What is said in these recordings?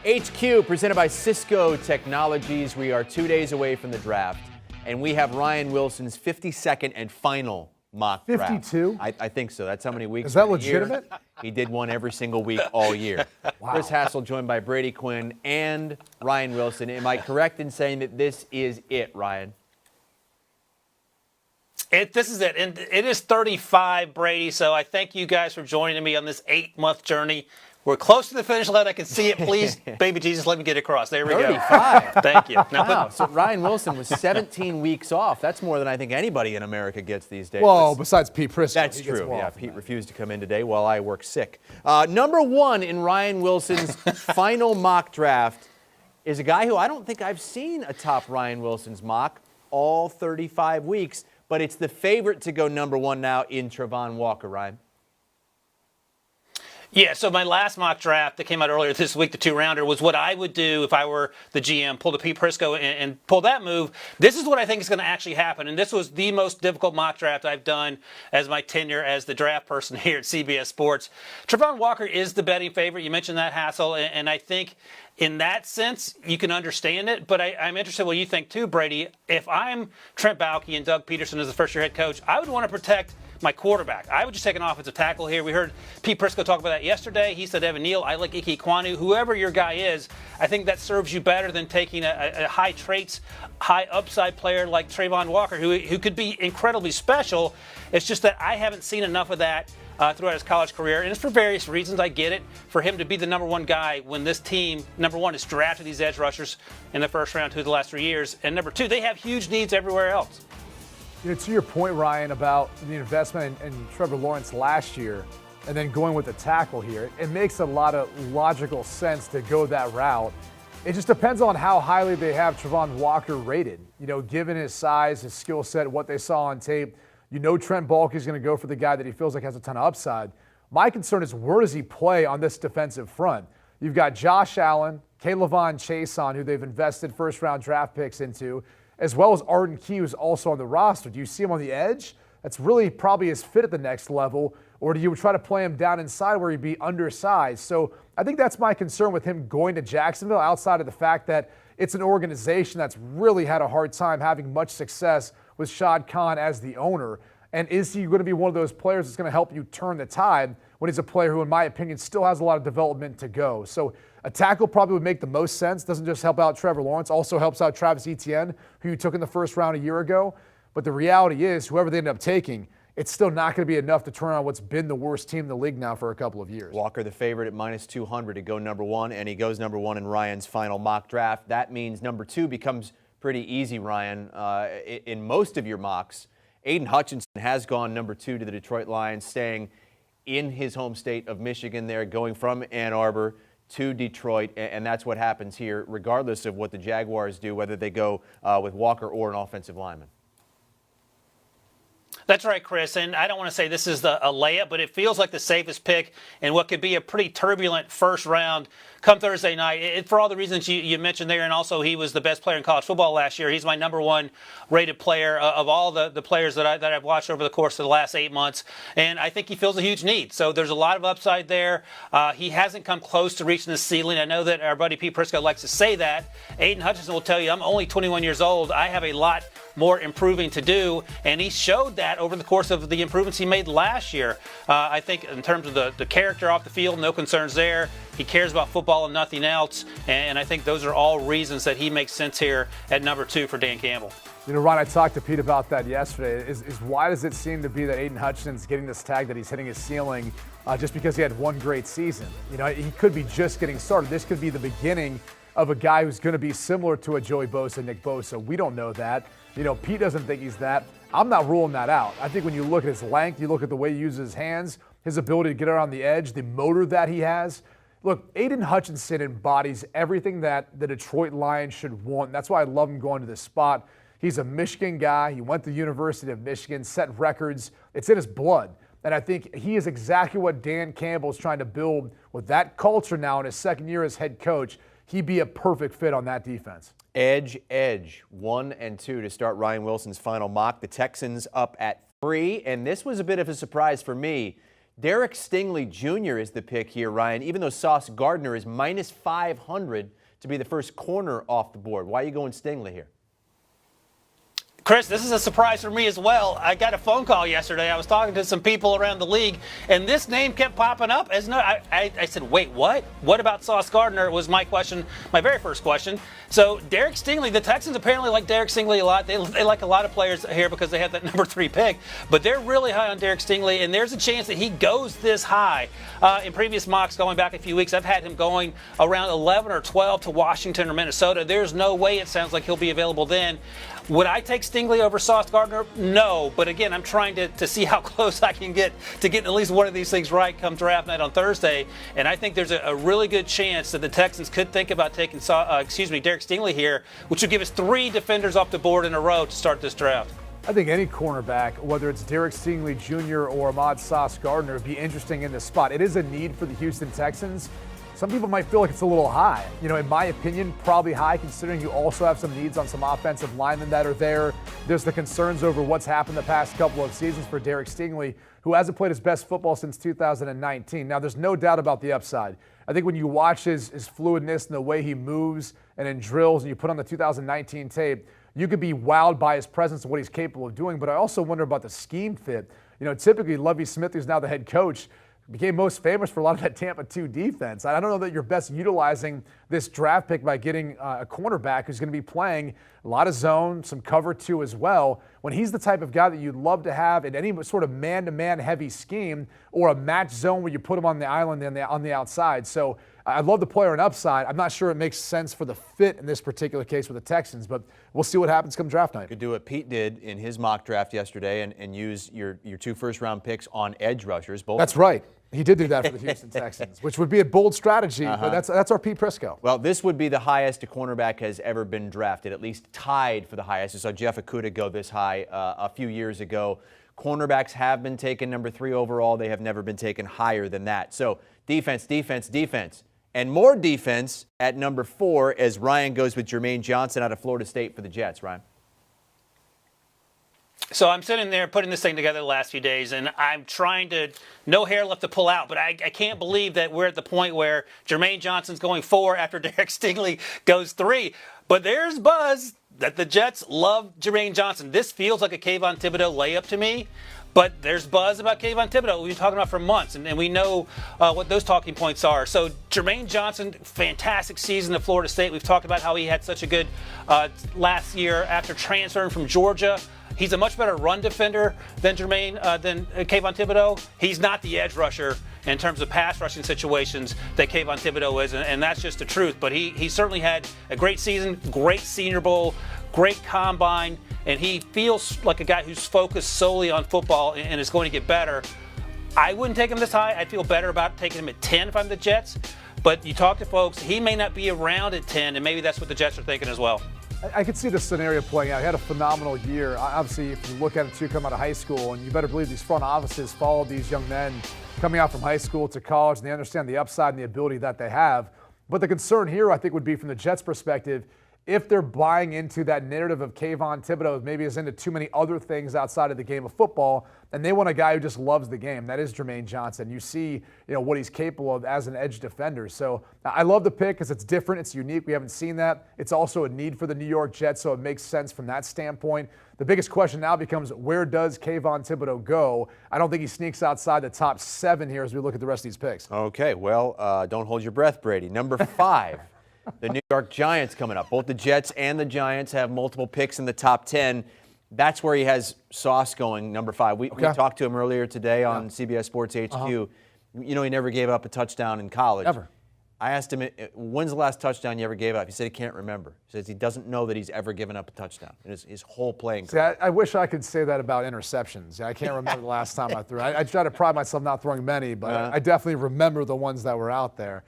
HQ, presented by Cisco Technologies. We are 2 days away from the draft, and we have Ryan Wilson's 52nd and final mock draft. 52? I think so. That's how many weeks. Is that legitimate? He did one every single week all year. Wow. Chris Hassel joined by Brady Quinn and Ryan Wilson. Am I correct in saying that this is it, Ryan? This is it. And it is 35, Brady, so I thank you guys for joining me on this 8-month journey. We're close to the finish line. I can see it. Please, baby Jesus, let me get across. There we 35. go. Thank you. Now, Wow. So Ryan Wilson was 17 weeks off. That's more than I think anybody in America gets these days. Well, besides Pete Prisco. That's true. Yeah, Pete refused to come in today while I work sick. Number one in Ryan Wilson's final mock draft is a guy who I don't think I've seen atop Ryan Wilson's mock all 35 weeks, but it's the favorite to go number one now in Travon Walker, Ryan. Yeah, so my last mock draft that came out earlier this week, the 2-rounder, was what I would do if I were the GM, pull the Pete Prisco and pull that move. This is what I think is going to actually happen, and this was the most difficult mock draft I've done as my tenure as the draft person here at CBS Sports. Travon Walker is the betting favorite. You mentioned that, Hassel, and I think in that sense, you can understand it, but I'm interested in what you think too, Brady. If I'm Trent Baalke and Doug Peterson as the first-year head coach, I would want to protect my quarterback. I would just take an offensive tackle here. We heard Pete Prisco talk about that yesterday. He said Evan Neal. I like Ike Kwanu. Whoever your guy is, I think that serves you better than taking a high traits, high upside player like Travon Walker, who could be incredibly special. It's just that I haven't seen enough of that throughout his college career, and it's for various reasons. I get it. For him to be the number one guy when this team, number one, has drafted these edge rushers in the first round the last 3 years, and number two, they have huge needs everywhere else. You know, to your point, Ryan, about the investment in Trevor Lawrence last year and then going with the tackle here, it makes a lot of logical sense to go that route. It just depends on how highly they have Travon Walker rated. You know, given his size, his skill set, what they saw on tape, you know Trent Baalke is going to go for the guy that he feels like has a ton of upside. My concern is, where does he play on this defensive front? You've got Josh Allen, Kayvon Chason, who they've invested first-round draft picks into, as well as Arden Key, who's also on the roster. Do you see him on the edge? That's really probably his fit at the next level. Or do you try to play him down inside where he'd be undersized? So I think that's my concern with him going to Jacksonville, outside of the fact that it's an organization that's really had a hard time having much success with Shad Khan as the owner. And is he going to be one of those players that's going to help you turn the tide when he's a player who, in my opinion, still has a lot of development to go? So a tackle probably would make the most sense. Doesn't just help out Trevor Lawrence, also helps out Travis Etienne, who you took in the first round a year ago. But the reality is, whoever they end up taking, it's still not going to be enough to turn on what's been the worst team in the league now for a couple of years. Walker, the favorite at minus 200 to go number one, and he goes number one in Ryan's final mock draft. That means number two becomes pretty easy, Ryan. In most of your mocks, Aiden Hutchinson has gone number two to the Detroit Lions, staying in his home state of Michigan there, going from Ann Arbor to Detroit, and that's what happens here, regardless of what the Jaguars do, whether they go with Walker or an offensive lineman. That's right, Chris, and I don't want to say this is a layup, but it feels like the safest pick in what could be a pretty turbulent first round come Thursday night. For all the reasons you mentioned there, and also he was the best player in college football last year. He's my number one rated player of all the players that I've watched over the course of the last 8 months, and I think he fills a huge need. So there's a lot of upside there. He hasn't come close to reaching the ceiling. I know that our buddy Pete Prisco likes to say that. Aiden Hutchinson will tell you, I'm only 21 years old. I have a lot more improving to do, and he showed that over the course of the improvements he made last year. I think in terms of the character off the field, no concerns there. He cares about football and nothing else, and I think those are all reasons that he makes sense here at number two for Dan Campbell. You know, Ron, I talked to Pete about that yesterday. Is why does it seem to be that Aiden Hutchinson's getting this tag that he's hitting his ceiling just because he had one great season? You know, he could be just getting started. This could be the beginning of a guy who's going to be similar to a Joey Bosa, Nick Bosa. We don't know that. You know, Pete doesn't think he's that. I'm not ruling that out. I think when you look at his length, you look at the way he uses his hands, his ability to get around the edge, the motor that he has. Look, Aiden Hutchinson embodies everything that the Detroit Lions should want. That's why I love him going to this spot. He's a Michigan guy. He went to the University of Michigan, set records. It's in his blood. And I think he is exactly what Dan Campbell is trying to build with that culture now in his second year as head coach. He'd be a perfect fit on that defense. Edge, 1 and 2 to start Ryan Wilson's final mock. The Texans up at 3, and this was a bit of a surprise for me. Derek Stingley Jr. is the pick here, Ryan, even though Sauce Gardner is minus 500 to be the first corner off the board. Why are you going Stingley here? Chris, this is a surprise for me as well. I got a phone call yesterday. I was talking to some people around the league, and this name kept popping up. I said, wait, what? What about Sauce Gardner was my question, my very first question. So Derek Stingley, the Texans apparently like Derek Stingley a lot. They like a lot of players here because they have that number 3 pick, but they're really high on Derek Stingley, and there's a chance that he goes this high. In previous mocks going back a few weeks, I've had him going around 11 or 12 to Washington or Minnesota. There's no way it sounds like he'll be available then. Would I take Stingley over Sauce Gardner? No, but again, I'm trying to see how close I can get to getting at least one of these things right come draft night on Thursday. And I think there's a really good chance that the Texans could think about taking Derek Stingley here, which would give us 3 defenders off the board in a row to start this draft. I think any cornerback, whether it's Derek Stingley Jr. or Ahmad Sauce Gardner, would be interesting in this spot. It is a need for the Houston Texans. Some people might feel like it's a little high. In my opinion, probably high considering you also have some needs on some offensive linemen that are there. There's the concerns over what's happened the past couple of seasons for Derek Stingley, who hasn't played his best football since 2019. Now, there's no doubt about the upside. I think when you watch his fluidness and the way he moves and in drills and you put on the 2019 tape, you could be wowed by his presence and what he's capable of doing. But I also wonder about the scheme fit. Typically Lovie Smith, who's now the head coach, became most famous for a lot of that Tampa 2 defense. I don't know that you're best utilizing this draft pick by getting a cornerback who's going to be playing a lot of zone, some cover 2 as well, when he's the type of guy that you'd love to have in any sort of man-to-man heavy scheme or a match zone where you put him on the island and on the outside. So I love the player on upside. I'm not sure it makes sense for the fit in this particular case with the Texans, but we'll see what happens come draft night. Could do what Pete did in his mock draft yesterday and use your 2 first-round picks on edge rushers. Both. That's right. He did do that for the Houston Texans, which would be a bold strategy, but that's our Pete Prisco. Well, this would be the highest a cornerback has ever been drafted, at least tied for the highest. You saw Jeff Okudah go this high a few years ago. Cornerbacks have been taken number 3 overall. They have never been taken higher than that. So defense, defense, defense. And more defense at number 4 as Ryan goes with Jermaine Johnson out of Florida State for the Jets. Ryan. So I'm sitting there putting this thing together the last few days, and I'm trying to, no hair left to pull out, but I can't believe that we're at the point where Jermaine Johnson's going 4 after Derek Stingley goes 3. But there's buzz that the Jets love Jermaine Johnson. This feels like a Kayvon Thibodeau layup to me. But there's buzz about Kayvon Thibodeau we've been talking about for months, and we know what those talking points are. So Jermaine Johnson, fantastic season at Florida State. We've talked about how he had such a good last year after transferring from Georgia. He's a much better run defender than Kayvon Thibodeau. He's not the edge rusher in terms of pass rushing situations that Kayvon Thibodeau is, and that's just the truth. But he certainly had a great season, great Senior Bowl, great combine, and he feels like a guy who's focused solely on football and is going to get better. I wouldn't take him this high. I'd feel better about taking him at 10 if I'm the Jets. But you talk to folks, he may not be around at 10, and maybe that's what the Jets are thinking as well. I could see this scenario playing out. He had a phenomenal year. Obviously, if you look at it too, come out of high school, and you better believe these front offices follow these young men coming out from high school to college, and they understand the upside and the ability that they have. But the concern here, I think, would be from the Jets' perspective, if they're buying into that narrative of Kayvon Thibodeau, maybe is into too many other things outside of the game of football, and they want a guy who just loves the game. That is Jermaine Johnson. You see, what he's capable of as an edge defender. So I love the pick because it's different, it's unique. We haven't seen that. It's also a need for the New York Jets, so it makes sense from that standpoint. The biggest question now becomes, where does Kayvon Thibodeau go? I don't think he sneaks outside the top 7 here as we look at the rest of these picks. Okay, well, don't hold your breath, Brady. Number 5. The New York Giants coming up. Both the Jets and the Giants have multiple picks in the top 10. That's where he has Sauce going, number 5. We talked to him earlier today on CBS Sports HQ. He never gave up a touchdown in college. Ever. I asked him, when's the last touchdown you ever gave up? He said he can't remember. He says he doesn't know that he's ever given up a touchdown in his whole playing career. See, I wish I could say that about interceptions. I can't remember the last time I threw. I try to pride myself not throwing many, but I definitely remember the ones that were out there.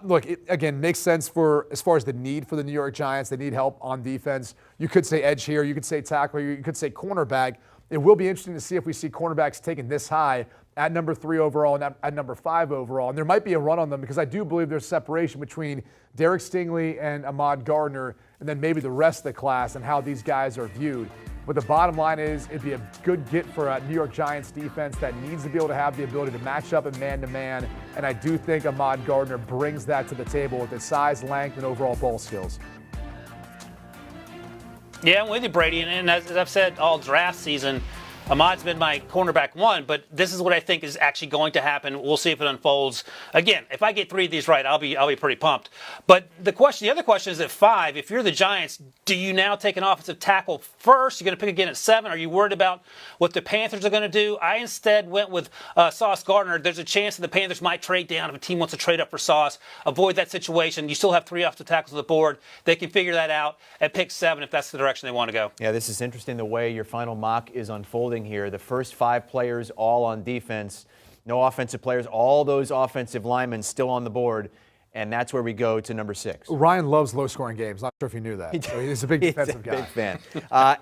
Look, it, again, makes sense as far as the need for the New York Giants. They need help on defense. You could say edge here. You could say tackle. You could say cornerback. It will be interesting to see if we see cornerbacks taken this high at number 3 overall and at number 5 overall. And there might be a run on them because I do believe there's separation between Derek Stingley and Ahmad Gardner and then maybe the rest of the class and how these guys are viewed. But the bottom line is it'd be a good get for a New York Giants defense that needs to be able to have the ability to match up in man-to-man. And I do think Ahmad Gardner brings that to the table with his size, length, and overall ball skills. Yeah, I'm with you, Brady. And as I've said all draft season, Ahmad's been my cornerback one, but this is what I think is actually going to happen. We'll see if it unfolds. Again, if I get 3 of these right, I'll be pretty pumped. But the other question is at 5, if you're the Giants, do you now take an offensive tackle first? You're going to pick again at 7. Are you worried about what the Panthers are going to do? I instead went with Sauce Gardner. There's a chance that the Panthers might trade down if a team wants to trade up for Sauce. Avoid that situation. You still have 3 offensive tackles on the board. They can figure that out at pick 7 if that's the direction they want to go. Yeah, this is interesting the way your final mock is unfolding here. The first 5 players all on defense, no offensive players, all those offensive linemen still on the board, and that's where we go to number 6. Ryan loves low-scoring games. Not sure if you knew that. So he's a big defensive guy. Big fan.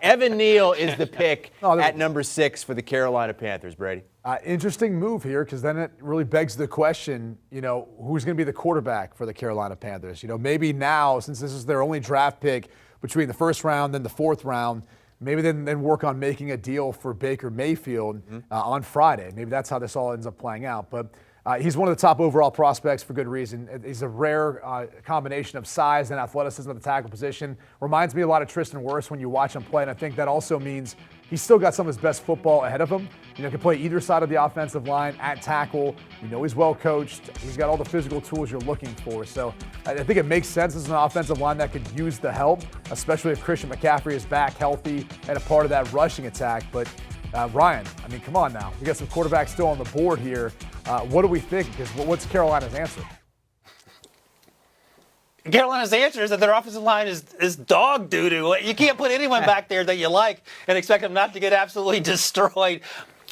Evan Neal is the pick at number 6 for the Carolina Panthers, Brady. Interesting move here, because then it really begs the question, who's going to be the quarterback for the Carolina Panthers? Maybe now, since this is their only draft pick between the first round and the 4th round, maybe then work on making a deal for Baker Mayfield on Friday. Maybe that's how this all ends up playing out. But he's one of the top overall prospects for good reason. He's a rare combination of size and athleticism at the tackle position. Reminds me a lot of Tristan Wirfs when you watch him play, and I think that also means he's still got some of his best football ahead of him. Can play either side of the offensive line at tackle. He's well coached. He's got all the physical tools you're looking for. So I think it makes sense as an offensive line that could use the help, especially if Christian McCaffrey is back healthy and a part of that rushing attack. But Ryan, come on now. We got some quarterbacks still on the board here. What do we think? Because what's Carolina's answer? Carolina's answer is that their offensive line is dog doo-doo. You can't put anyone back there that you like and expect them not to get absolutely destroyed.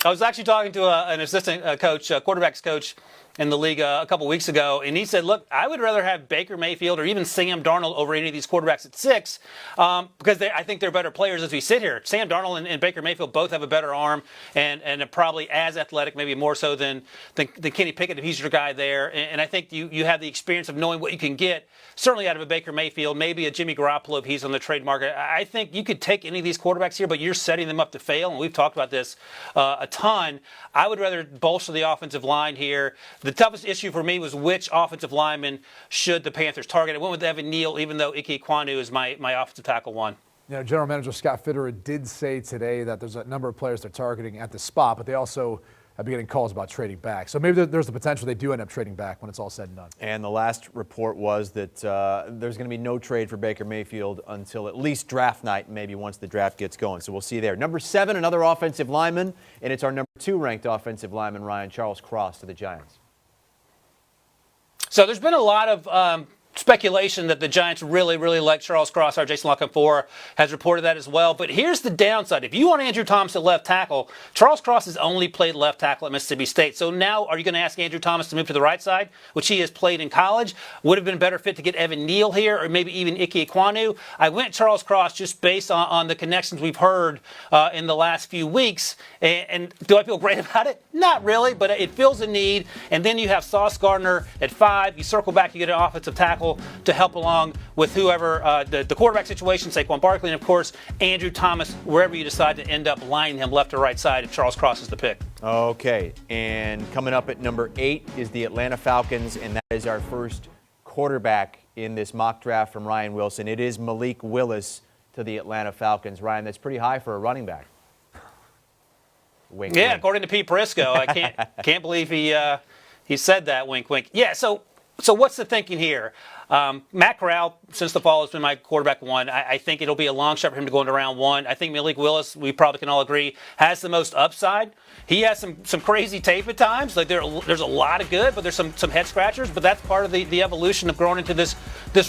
I was actually talking to an assistant coach, quarterbacks coach in the league a couple weeks ago, and he said, look, I would rather have Baker Mayfield or even Sam Darnold over any of these quarterbacks at 6 because I think they're better players as we sit here. Sam Darnold and Baker Mayfield both have a better arm and are probably as athletic, maybe more so than Kenny Pickett if he's your guy there. And I think you have the experience of knowing what you can get, certainly out of a Baker Mayfield, maybe a Jimmy Garoppolo if he's on the trade market. I think you could take any of these quarterbacks here, but you're setting them up to fail, and we've talked about this a ton. I would rather bolster the offensive line here. The toughest issue for me was which offensive lineman should the Panthers target. I went with Evan Neal, even though Ike Ekwonu is my offensive tackle one. General Manager Scott Fitterer did say today that there's a number of players they're targeting at the spot, but they also have been getting calls about trading back. So maybe there's the potential they do end up trading back when it's all said and done. And the last report was that there's going to be no trade for Baker Mayfield until at least draft night, maybe once the draft gets going. So we'll see there. Number 7, another offensive lineman, and it's our number 2 ranked offensive lineman, Ryan Charles Cross, to the Giants. So there's been a lot of speculation that the Giants really, really like Charles Cross. Our Jason LaCanfora has reported that as well. But here's the downside. If you want Andrew Thomas at left tackle, Charles Cross has only played left tackle at Mississippi State. So now are you going to ask Andrew Thomas to move to the right side, which he has played in college? Would have been a better fit to get Evan Neal here or maybe even Ike Ekwonu. I went Charles Cross just based on the connections we've heard in the last few weeks. And do I feel great about it? Not really, but it fills a need. And then you have Sauce Gardner at 5. You circle back, you get an offensive tackle to help along with whoever the quarterback situation, Saquon Barkley, and of course Andrew Thomas, wherever you decide to end up lining him left or right side if Charles Cross is the pick. Okay, and coming up at number 8 is the Atlanta Falcons, and that is our first quarterback in this mock draft from Ryan Wilson. It is Malik Willis to the Atlanta Falcons. Ryan, that's pretty high for a running back. Wink, yeah, wink. According to Pete Prisco, I can't believe he said that. Wink, wink. Yeah. So what's the thinking here? Matt Corral, since the fall, has been my quarterback 1. I think it'll be a long shot for him to go into round 1. I think Malik Willis, we probably can all agree, has the most upside. He has some crazy tape at times. Like there's a lot of good, but there's some head scratchers. But that's part of the evolution of growing into this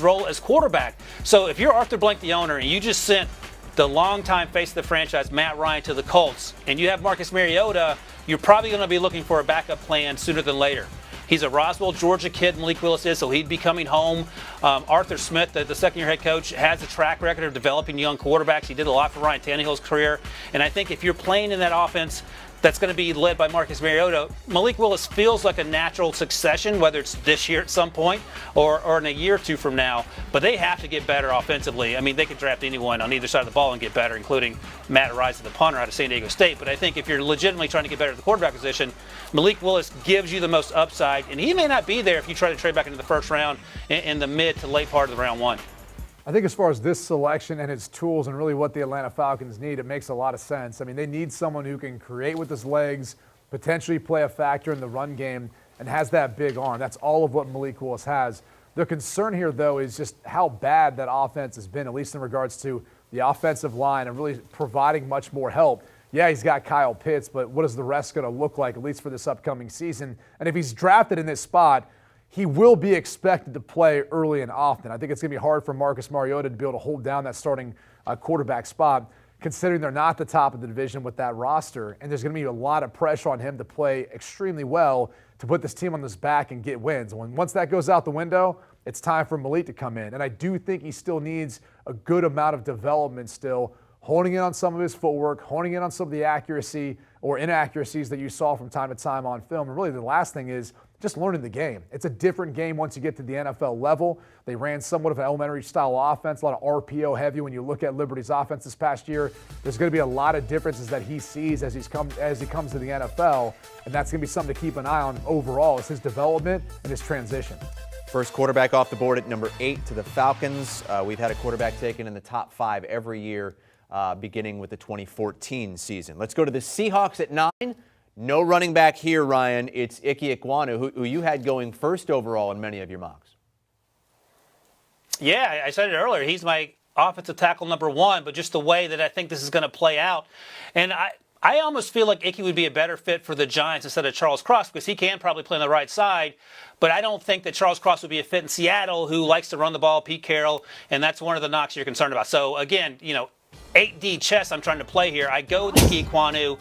role as quarterback. So if you're Arthur Blank, the owner, and you just sent the longtime face of the franchise, Matt Ryan, to the Colts, and you have Marcus Mariota, you're probably going to be looking for a backup plan sooner than later. He's a Roswell, Georgia kid, Malik Willis is, so he'd be coming home. Arthur Smith, the second-year head coach, has a track record of developing young quarterbacks. He did a lot for Ryan Tannehill's career. And I think if you're playing in that offense, that's going to be led by Marcus Mariota. Malik Willis feels like a natural succession, whether it's this year at some point or in a year or two from now. But they have to get better offensively. I mean, they could draft anyone on either side of the ball and get better, including Matt Rice, the punter out of San Diego State. But I think if you're legitimately trying to get better at the quarterback position, Malik Willis gives you the most upside, and he may not be there if you try to trade back into the first round in the mid to late part of the round one. I think as far as this selection and its tools and really what the Atlanta Falcons need, it makes a lot of sense. I mean, they need someone who can create with his legs, potentially play a factor in the run game, and has that big arm. That's all of what Malik Willis has. The concern here, though, is just how bad that offense has been, at least in regards to the offensive line and really providing much more help. Yeah, he's got Kyle Pitts, but what is the rest going to look like, at least for this upcoming season? And if he's drafted in this spot, he will be expected to play early and often. I think it's going to be hard for Marcus Mariota to be able to hold down that starting quarterback spot, considering they're not the top of the division with that roster. And there's going to be a lot of pressure on him to play extremely well to put this team on his back and get wins. Once that goes out the window, it's time for Malik to come in. And I do think he still needs a good amount of development still, honing in on some of his footwork, honing in on some of the accuracy or inaccuracies that you saw from time to time on film. And really the last thing is just learning the game. It's a different game once you get to the NFL level. They ran somewhat of an elementary style offense, a lot of RPO heavy. When you look at Liberty's offense this past year, there's going to be a lot of differences that he sees as he comes to the NFL, and that's going to be something to keep an eye on overall. It's his development and his transition. First quarterback off the board at number 8 to the Falcons. We've had a quarterback taken in the top 5 every year, beginning with the 2014 season. Let's go to the Seahawks at 9. No running back here, Ryan. It's Ike Ekwonu, who you had going first overall in many of your mocks. Yeah, I said it earlier. He's my offensive tackle number 1, but just the way that I think this is going to play out. And I almost feel like Ike would be a better fit for the Giants instead of Charles Cross because he can probably play on the right side. But I don't think that Charles Cross would be a fit in Seattle, who likes to run the ball, Pete Carroll, and that's one of the knocks you're concerned about. So, again, 8D chess I'm trying to play here. I go with Ike Ekwonu.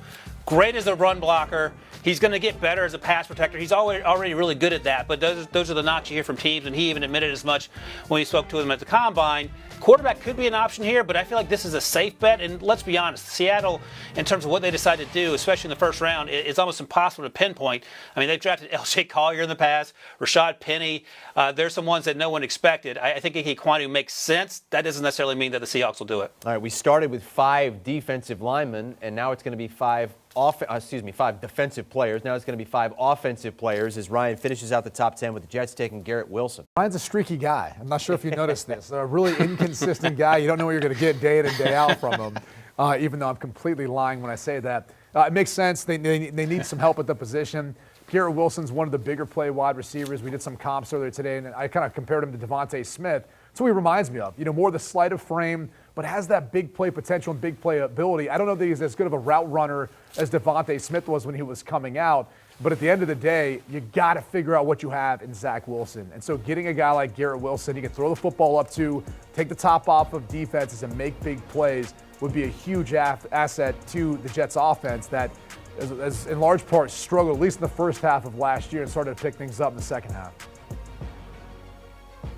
Great as a run blocker. He's going to get better as a pass protector. He's already really good at that, but those are the knocks you hear from teams, and he even admitted as much when he spoke to them at the Combine. Quarterback could be an option here, but I feel like this is a safe bet, and let's be honest, Seattle, in terms of what they decide to do, especially in the first round, it's almost impossible to pinpoint. I mean, they've drafted L.J. Collier in the past, Rashad Penny. There's some ones that no one expected. I think Ike Ekwonu makes sense. That doesn't necessarily mean that the Seahawks will do it. All right, we started with 5 defensive linemen, and now it's going to be 5 defensive players. Now it's going to be 5 offensive players as Ryan finishes out the top 10 with the Jets taking Garrett Wilson. Ryan's a streaky guy. I'm not sure if you noticed this. A really inconsistent guy. You don't know what you're going to get day in and day out from him, even though I'm completely lying when I say that. It makes sense. They need some help at the position. Garrett Wilson's one of the bigger play wide receivers. We did some comps earlier today, and I kind of compared him to Devonte Smith. That's what he reminds me of. More the sleight of frame, but has that big play potential and big play ability. I don't know that he's as good of a route runner as Devonte Smith was when he was coming out, but at the end of the day, you got to figure out what you have in Zach Wilson. And so getting a guy like Garrett Wilson, he can throw the football up to, take the top off of defenses and make big plays would be a huge asset to the Jets offense that as in large part struggled, at least in the first half of last year, and started to pick things up in the second half.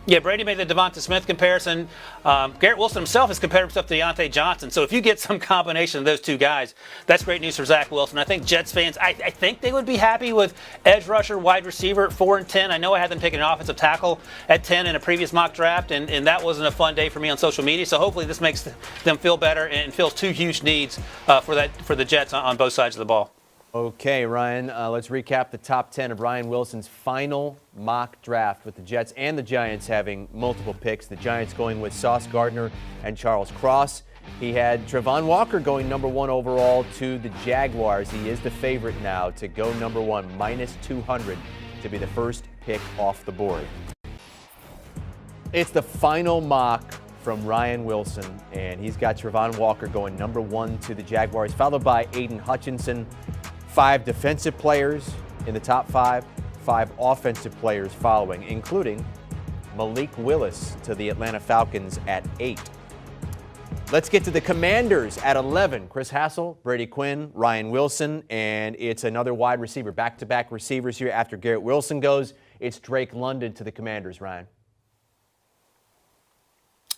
Yeah, Brady made the Devonta Smith comparison. Garrett Wilson himself has compared himself to Deontay Johnson. So if you get some combination of those two guys, that's great news for Zach Wilson. I think Jets fans, I think they would be happy with edge rusher, wide receiver at 4 and 10. I know I had them taking an offensive tackle at 10 in a previous mock draft, and that wasn't a fun day for me on social media. So hopefully this makes them feel better and fills 2 huge needs for the Jets on both sides of the ball. Okay, Ryan, let's recap the top 10 of Ryan Wilson's final mock draft with the Jets and the Giants having multiple picks. The Giants going with Sauce Gardner and Charles Cross. He had Travon Walker going number 1 overall to the Jaguars. He is the favorite now to go number 1, minus 200 to be the first pick off the board. It's the final mock from Ryan Wilson, and he's got Travon Walker going number 1 to the Jaguars, followed by Aiden Hutchinson. 5 defensive players in the top 5, 5 offensive players following, including Malik Willis to the Atlanta Falcons at 8. Let's get to the Commanders at 11. Chris Hassel, Brady Quinn, Ryan Wilson, and it's another wide receiver. Back-to-back receivers here after Garrett Wilson goes. It's Drake London to the Commanders, Ryan.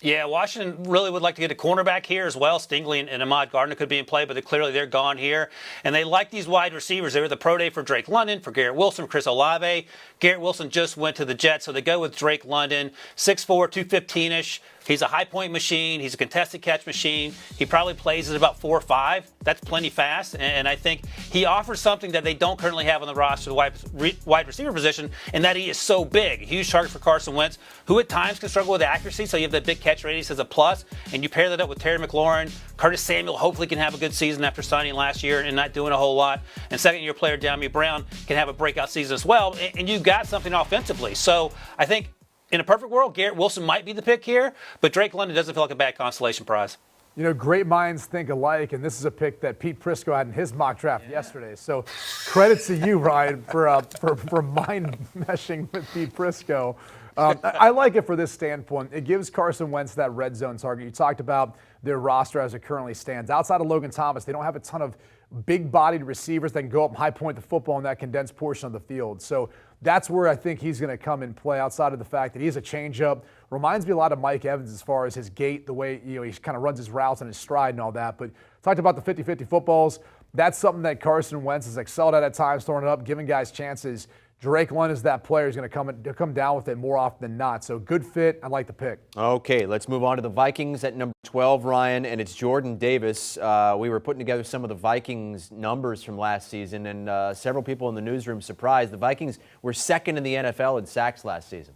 Yeah, Washington really would like to get a cornerback here as well. Stingley and Ahmad Gardner could be in play, but clearly they're gone here. And they like these wide receivers. They were the pro day for Drake London, for Garrett Wilson, for Chris Olave. Garrett Wilson just went to the Jets, so they go with Drake London, 6'4", 215-ish. He's a high-point machine. He's a contested catch machine. He probably plays at about 4'5". That's plenty fast, and I think he offers something that they don't currently have on the roster, the wide receiver position, and that he is so big. A huge target for Carson Wentz, who at times can struggle with accuracy, so you have that big catch radius as a plus, and you pair that up with Terry McLaurin. Curtis Samuel hopefully can have a good season after signing last year and not doing a whole lot. And second-year player De'Ami Brown can have a breakout season as well, and you've got something offensively. So I think in a perfect world, Garrett Wilson might be the pick here, but Drake London doesn't feel like a bad consolation prize. You know, great minds think alike, and this is a pick that Pete Prisco had in his mock draft yesterday. So credit to you, Ryan, for mind meshing with Pete Prisco. I like it for this standpoint. It gives Carson Wentz that red zone target. You talked about their roster as it currently stands. Outside of Logan Thomas, they don't have a ton of big-bodied receivers that can go up and high point the football in that condensed portion of the field. So that's where I think he's going to come and play, outside of the fact that he has a changeup. Reminds me a lot of Mike Evans as far as his gait, the way he kind of runs his routes and his stride and all that. But talked about the 50-50 footballs. That's something that Carson Wentz has excelled at times, throwing it up, giving guys chances. Drake London is that player who's going to come down with it more often than not. So good fit. I like the pick. Okay, let's move on to the Vikings at number 12, Ryan, and it's Jordan Davis. We were putting together some of the Vikings numbers from last season, and several people in the newsroom surprised. The Vikings were second in the NFL in sacks last season.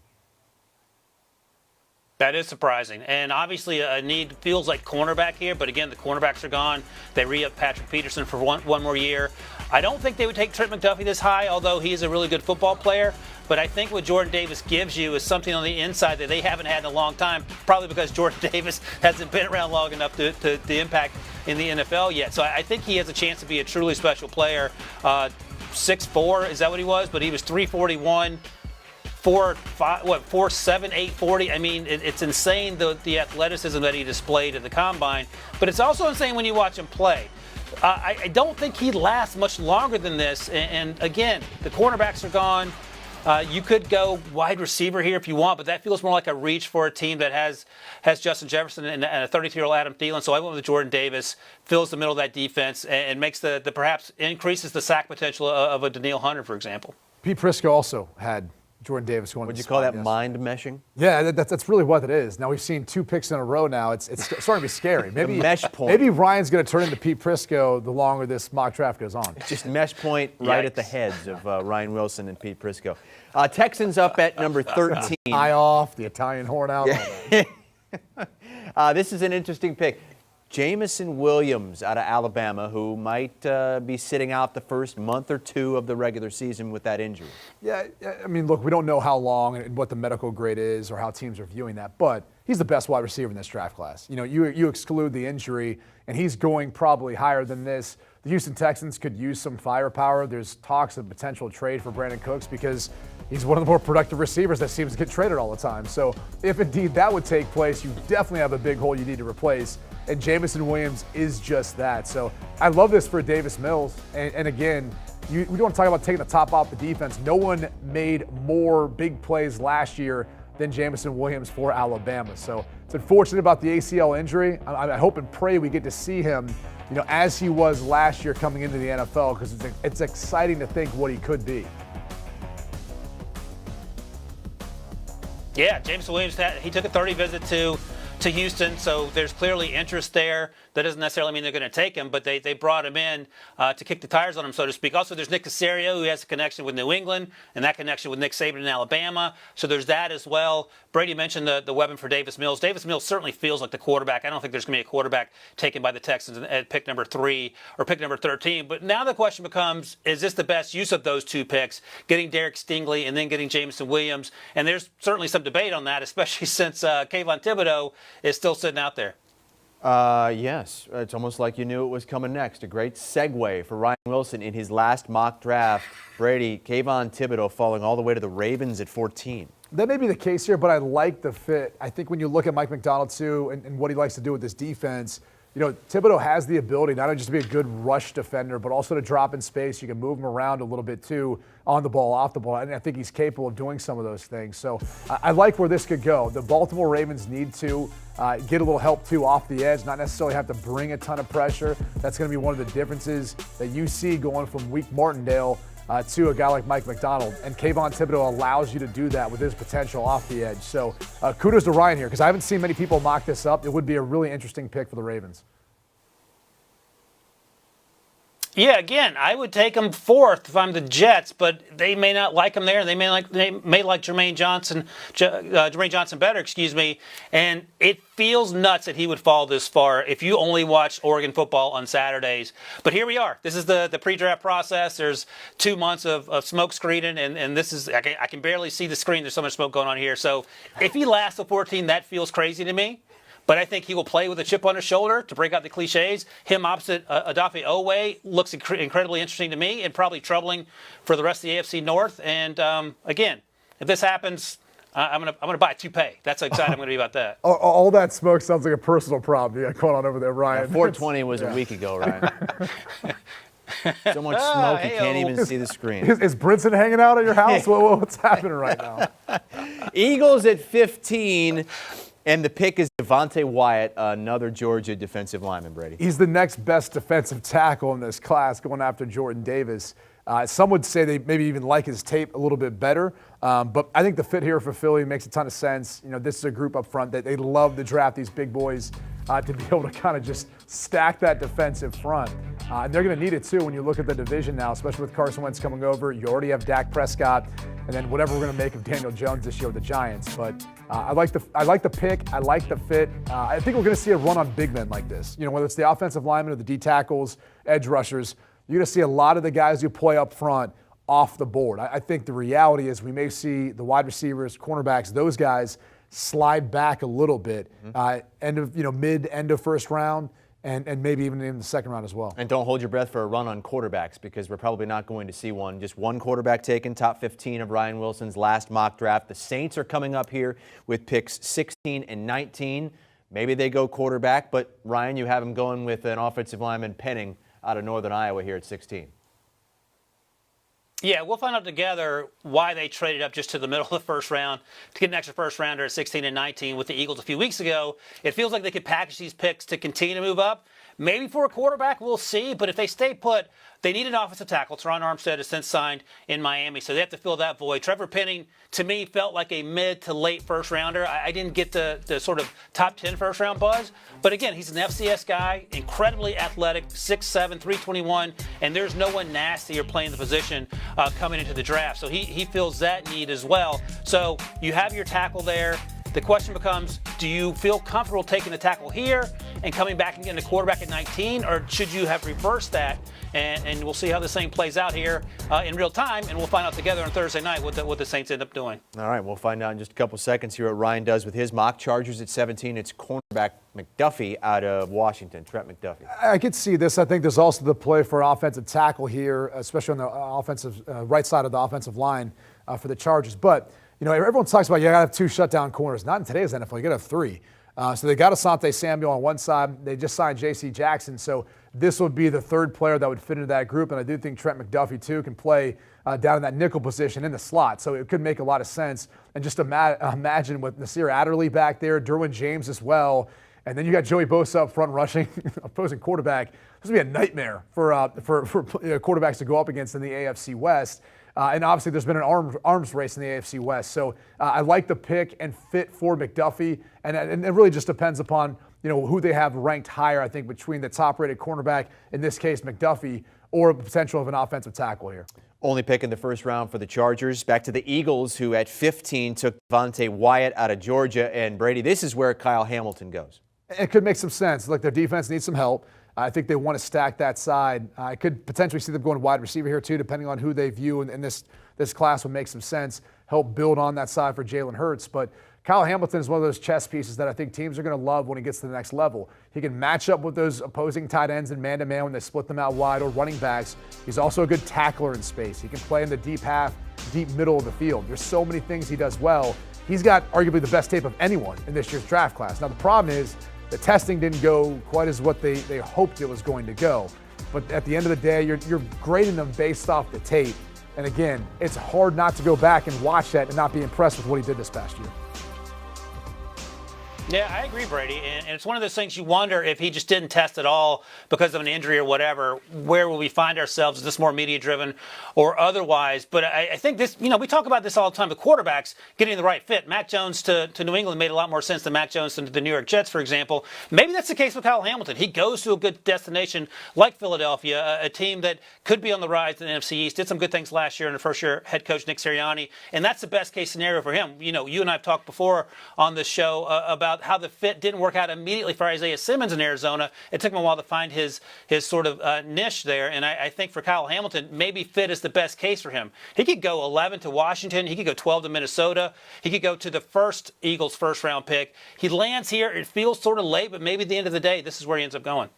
That is surprising. And obviously a need feels like cornerback here, but again, the cornerbacks are gone. They re-up Patrick Peterson for one more year. I don't think they would take Trent McDuffie this high, although he is a really good football player. But I think what Jordan Davis gives you is something on the inside that they haven't had in a long time, probably because Jordan Davis hasn't been around long enough to impact in the NFL yet. So I think he has a chance to be a truly special player. 6'4", is that what he was? But he was 341. 4'7", 840. I mean, it's insane the athleticism that he displayed at the combine, but it's also insane when you watch him play. I don't think he lasts much longer than this. And again, the cornerbacks are gone. You could go wide receiver here if you want, but that feels more like a reach for a team that has Justin Jefferson and a 33-year-old Adam Thielen. So I went with Jordan Davis, fills the middle of that defense, and makes the perhaps increases the sack potential of a Danielle Hunter, for example. Pete Prisco also had Jordan Davis going. Would you call that mind meshing? Yeah, that's really what it is. Now we've seen 2 picks in a row. Now it's starting to be scary. Maybe mesh point. Maybe Ryan's going to turn into Pete Prisco the longer this mock draft goes on. Just mesh point right at the heads of Ryan Wilson and Pete Prisco. Texans up at number 13. Eye off, the Italian horn out. This is an interesting pick. Jamison Williams out of Alabama, who might be sitting out the first month or two of the regular season with that injury. Yeah, I mean, look, we don't know how long and what the medical grade is or how teams are viewing that, but he's the best wide receiver in this draft class. You know, you exclude the injury, and he's going probably higher than this. The Houston Texans could use some firepower. There's talks of potential trade for Brandon Cooks because he's one of the more productive receivers that seems to get traded all the time. So if indeed that would take place, you definitely have a big hole you need to replace. And Jamison Williams is just that. So I love this for Davis Mills. And again, we don't want to talk about taking the top off the defense. No one made more big plays last year than Jamison Williams for Alabama. So it's unfortunate about the ACL injury. I hope and pray we get to see him, you know, as he was last year coming into the NFL, because it's exciting to think what he could be. Yeah, Jamison Williams, he took a 30 visit to Houston, so there's clearly interest there. That doesn't necessarily mean they're going to take him, but they brought him in to kick the tires on him, so to speak. Also, there's Nick Caserio, who has a connection with New England, and that connection with Nick Saban in Alabama. So there's that as well. Brady mentioned the weapon for Davis Mills. Davis Mills certainly feels like the quarterback. I don't think there's going to be a quarterback taken by the Texans at pick number 3 or pick number 13. But now the question becomes, is this the best use of those 2 picks, getting Derek Stingley and then getting Jamison Williams? And there's certainly some debate on that, especially since Kayvon Thibodeau is still sitting out there. Yes, it's almost like you knew it was coming next. A great segue for Ryan Wilson in his last mock draft. Brady, Kayvon Thibodeau falling all the way to the Ravens at 14. That may be the case here, but I like the fit. I think when you look at Mike Macdonald, too, and what he likes to do with this defense, Thibodeau has the ability not only just to be a good rush defender, but also to drop in space. You can move him around a little bit too, on the ball, off the ball, and I think he's capable of doing some of those things. So I like where this could go. The Baltimore Ravens need to get a little help too off the edge, not necessarily have to bring a ton of pressure. That's going to be one of the differences that you see going from weak Martindale to a guy like Mike McDonald. And Kayvon Thibodeau allows you to do that with his potential off the edge. So kudos to Ryan here, because I haven't seen many people mock this up. It would be a really interesting pick for the Ravens. Yeah, again, I would take him fourth if I'm the Jets, but they may not like him there, and they may like Jermaine Johnson better, and it feels nuts that he would fall this far if you only watch Oregon football on Saturdays. But here we are. This is the pre-draft process. There's 2 months of smoke screening, and this is I can barely see the screen. There's so much smoke going on here. So if he lasts to 14, that feels crazy to me. But I think he will play with a chip on his shoulder, to break out the cliches. Him opposite Odafe Oweh looks incredibly interesting to me, and probably troubling for the rest of the AFC North. And again, if this happens, I'm gonna buy a toupee. That's how excited I'm going to be about that. All that smoke sounds like a personal problem you got going on over there, Ryan. 420 was a week ago, Ryan. So much smoke you can't even see the screen. Is Brinson hanging out at your house? What's happening right now? Eagles at 15. And the pick is Devonte Wyatt, another Georgia defensive lineman, Brady. He's the next best defensive tackle in this class, going after Jordan Davis. Some would say they maybe even like his tape a little bit better. But I think the fit here for Philly makes a ton of sense. This is a group up front that they love to draft these big boys to be able to kind of just stack that defensive front. And they're going to need it too when you look at the division now, especially with Carson Wentz coming over. You already have Dak Prescott, and then whatever we're going to make of Daniel Jones this year with the Giants. But I like the pick. I like the fit. I think we're going to see a run on big men like this. Whether it's the offensive linemen or the D tackles, edge rushers, you're going to see a lot of the guys who play up front off the board. I think the reality is we may see the wide receivers, cornerbacks, those guys slide back a little bit, end of first round. And maybe even in the second round as well. And don't hold your breath for a run on quarterbacks, because we're probably not going to see one. Just one quarterback taken, top 15 of Ryan Wilson's last mock draft. The Saints are coming up here with picks 16 and 19. Maybe they go quarterback, but Ryan, you have him going with an offensive lineman, Penning, out of Northern Iowa here at 16. Yeah, we'll find out together why they traded up just to the middle of the first round to get an extra first rounder at 16 and 19 with the Eagles a few weeks ago. It feels like they could package these picks to continue to move up. Maybe for a quarterback, we'll see. But if they stay put, they need an offensive tackle. Teron Armstead has since signed in Miami, so they have to fill that void. Trevor Penning, to me, felt like a mid to late first rounder. I didn't get the sort of top 10 first round buzz. But again, he's an FCS guy, incredibly athletic, 6'7", 321, and there's no one nasty or playing the position coming into the draft. So he fills that need as well. So you have your tackle there. The question becomes, do you feel comfortable taking the tackle here and coming back and getting a quarterback at 19, or should you have reversed that? And we'll see how this thing plays out here in real time, and we'll find out together on Thursday night what the Saints end up doing. All right, we'll find out in just a couple seconds here what Ryan does with his mock. Chargers at 17. It's cornerback McDuffie out of Washington, Trent McDuffie. I could see this. I think there's also the play for an offensive tackle here, especially on the offensive right side of the offensive line for the Chargers. But everyone talks about you got to have 2 shutdown corners. Not in today's NFL. You got to have 3. So they got Asante Samuel on one side. They just signed J.C. Jackson. So this would be the third player that would fit into that group. And I do think Trent McDuffie, too, can play down in that nickel position in the slot. So it could make a lot of sense. And just imagine with Nasir Adderley back there, Derwin James as well. And then you got Joey Bosa up front rushing, opposing quarterback. This would be a nightmare for quarterbacks to go up against in the AFC West. And obviously there's been an arms race in the AFC West. So I like the pick and fit for McDuffie. And it really just depends upon who they have ranked higher, I think, between the top-rated cornerback, in this case McDuffie, or the potential of an offensive tackle here. Only pick in the first round for the Chargers. Back to the Eagles, who at 15 took Devonte Wyatt out of Georgia. And Brady, this is where Kyle Hamilton goes. It could make some sense. Look, their defense needs some help. I think they want to stack that side. I could potentially see them going wide receiver here too, depending on who they view. And this class would make some sense. Help build on that side for Jalen Hurts. But Kyle Hamilton is one of those chess pieces that I think teams are going to love when he gets to the next level. He can match up with those opposing tight ends in man-to-man when they split them out wide, or running backs. He's also a good tackler in space. He can play in the deep half, deep middle of the field. There's so many things he does well. He's got arguably the best tape of anyone in this year's draft class. Now, the problem is the testing didn't go quite as what they hoped it was going to go. But at the end of the day, you're grading them based off the tape. And again, it's hard not to go back and watch that and not be impressed with what he did this past year. Yeah, I agree, Brady. And it's one of those things you wonder if he just didn't test at all because of an injury or whatever, where will we find ourselves? Is this more media-driven or otherwise? But I think this, we talk about this all the time, the quarterbacks getting the right fit. Mac Jones to New England made a lot more sense than Mac Jones to the New York Jets, for example. Maybe that's the case with Kyle Hamilton. He goes to a good destination like Philadelphia, a team that could be on the rise in the NFC East, did some good things last year under first-year head coach Nick Sirianni, and that's the best-case scenario for him. You and I have talked before on this show about how the fit didn't work out immediately for Isaiah Simmons in Arizona. It took him a while to find his sort of niche there, and I think for Kyle Hamilton, maybe fit is the best case for him. He could go 11 to Washington. He could go 12 to Minnesota. He could go to the Eagles' first-round pick. He lands here. It feels sort of late, but maybe at the end of the day, this is where he ends up going.